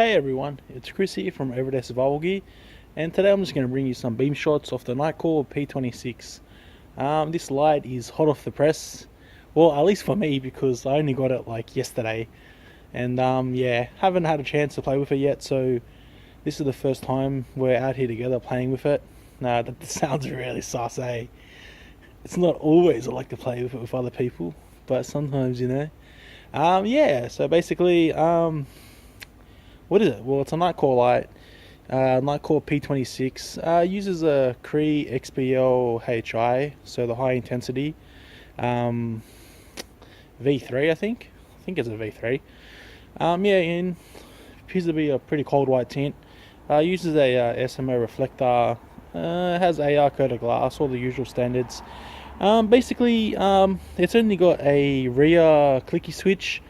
Hey everyone, it's Chris here from Everyday Survival Gear, and today I'm just going to bring you some beam shots of the Nitecore P26. This light is hot off the press, well at least for me because I only got it like yesterday, and yeah, haven't had a chance to play with it yet, so this is the first time we're out here together playing with it. That sounds really sus, eh? It's not always I like to play with it with other people, but sometimes, you know. Yeah, so basically, what is it? Well, it's a Nitecore light. Nitecore P26 uses a Cree XPL HI, so the high intensity V3, I think. I think it's a V3. Yeah, and appears to be a pretty cold white tint. Uses a SMA reflector. Has AR coated glass, all the usual standards. Basically, it's only got a rear clicky switch,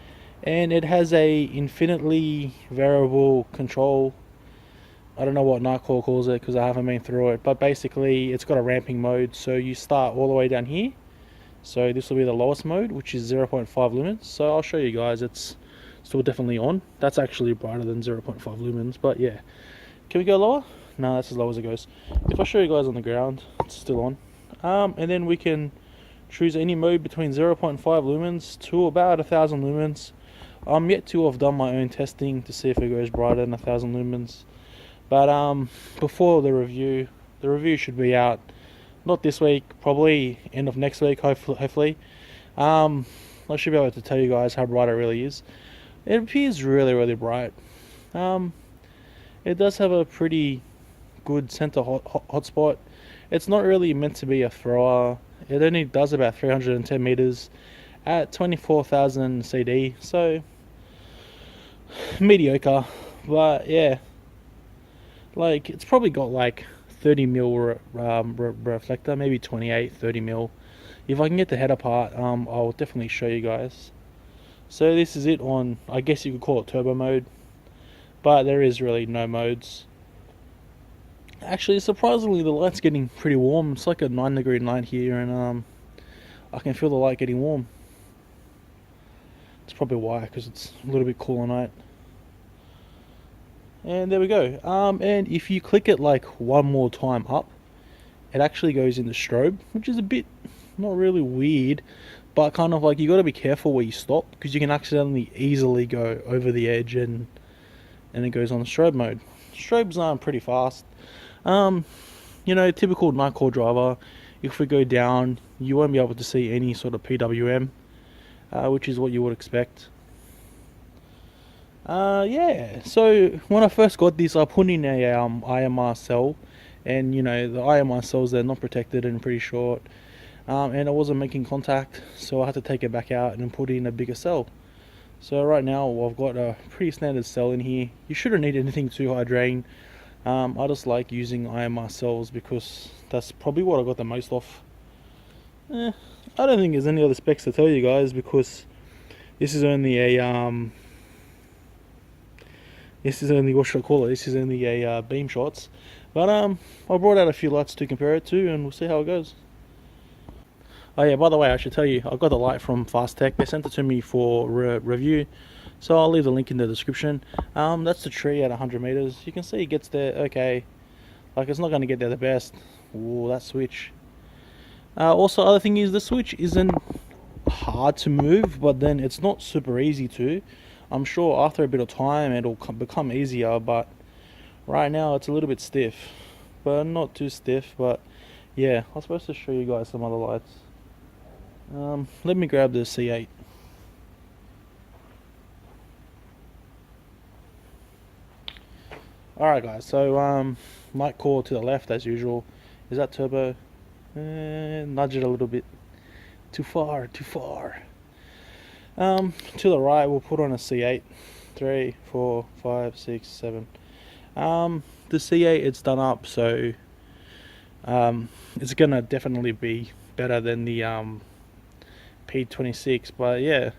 and it has a infinitely variable control. I don't know what Nitecore calls it because I haven't been through it, but basically it's got a ramping mode, so you start all the way down here. So this will be the lowest mode, which is 0.5 lumens. So I'll show you guys, it's still definitely on. That's actually brighter than 0.5 lumens, but yeah. Can we go lower? No, that's as low as it goes. If I show you guys on the ground, it's still on. And then we can choose any mode between 0.5 lumens to about 1000 lumens. I'm yet to have done my own testing to see if it goes brighter than 1000 lumens. But before the review should be out, not this week, probably end of next week, hopefully. I should be able to tell you guys how bright it really is. It appears really, really bright. It does have a pretty good center hotspot. It's not really meant to be a thrower. It only does about 310 meters at 24,000 CD, so mediocre. But yeah, like it's probably got like 30 mil reflector, maybe 28, 30 mil. If I can get the header part, I'll definitely show you guys. So this is it on, I guess you could call it turbo mode, but there is really no modes. Actually, surprisingly, the light's getting pretty warm. It's like a 9-degree night here, and I can feel the light getting warm. It's probably why, because it's a little bit cool at night. And there we go. And if you click it like one more time up, it actually goes into strobe, which is a bit not really weird, but kind of like you got to be careful where you stop because you can accidentally easily go over the edge, and it goes on the strobe mode. Strobes are pretty fast. You know, typical Nitecore driver, if we go down, you won't be able to see any sort of PWM, which is what you would expect. Yeah, so when I first got this, I put in a IMR cell, and you know, the IMR cells, they're not protected and pretty short, and it wasn't making contact, so I had to take it back out and put in a bigger cell. So right now I've got a pretty standard cell in here. You shouldn't need anything too high drain. I just like using IMR cells because that's probably what I got the most off. I don't think there's any other specs to tell you guys because this is only a what should I call it? This is only a beam shots. But I brought out a few lights to compare it to, and we'll see how it goes. Oh yeah, by the way, I should tell you, I got the light from Fast Tech. They sent it to me for review, so I'll leave the link in the description. That's the tree at 100 meters. You can see it gets there okay. Like, it's not going to get there the best. Ooh, that switch. Also, other thing is, the switch isn't hard to move, but then it's not super easy to. I'm sure after a bit of time it'll become easier, but right now it's a little bit stiff. But not too stiff, but yeah, I was supposed to show you guys some other lights. Let me grab the C8. Alright guys, so Nitecore to the left as usual. Is that turbo? Nudge it a little bit. Too far, too far. To the right we'll put on a C8. 3, 4, 5, 6, 7. The C8, it's done up, so it's gonna definitely be better than the P26, but yeah,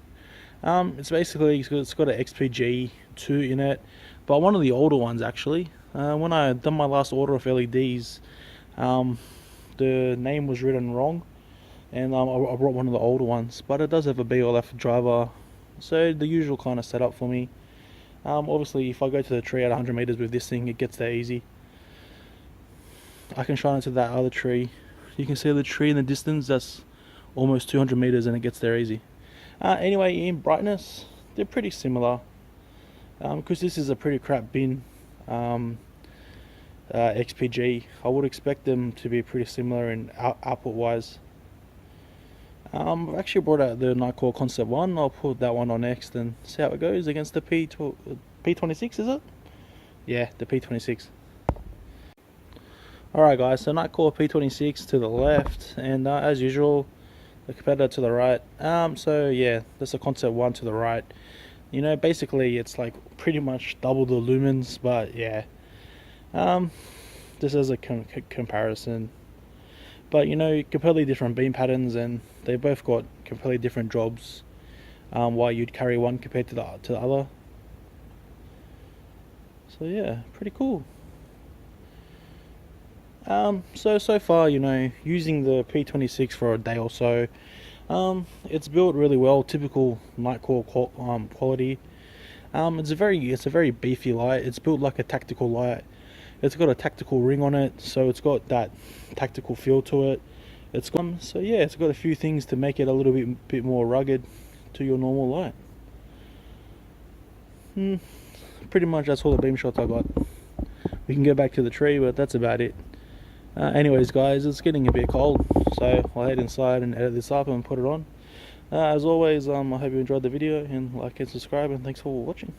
it's basically, it's got an XPG2 in it, but one of the older ones actually. When I done my last order of LEDs, the name was written wrong, and I brought one of the older ones, but it does have a BLF driver, so the usual kind of setup for me. Obviously if I go to the tree at 100 meters with this thing, it gets there easy. I can shine it to that other tree. You can see the tree in the distance, that's almost 200 meters, and it gets there easy. Anyway, in brightness, they're pretty similar. Because this is a pretty crap bin XPG, I would expect them to be pretty similar in output wise. I've actually brought out the Nitecore Concept 1. I'll put that one on next and see how it goes against the P26, is it? Yeah, the P26. Alright guys, so Nitecore P26 to the left, and as usual, the competitor to the right. So yeah, that's a Concept 1 to the right. You know, basically it's like pretty much double the lumens, but yeah. This is a comparison. But you know, completely different beam patterns, and they both got completely different jobs. Why you'd carry one compared to the other. So yeah, pretty cool. So far, you know, using the P26 for a day or so, it's built really well, typical Nitecore quality. It's a very beefy light. It's built like a tactical light. It's got a tactical ring on it, so it's got that tactical feel to it. It's got so yeah, it's got a few things to make it a little bit more rugged to your normal light. Pretty much that's all the beam shots I got. We can go back to the tree, but that's about it. Anyways guys, it's getting a bit cold, so I'll head inside and edit this up and put it on. As always, I hope you enjoyed the video, and like and subscribe, and thanks for watching.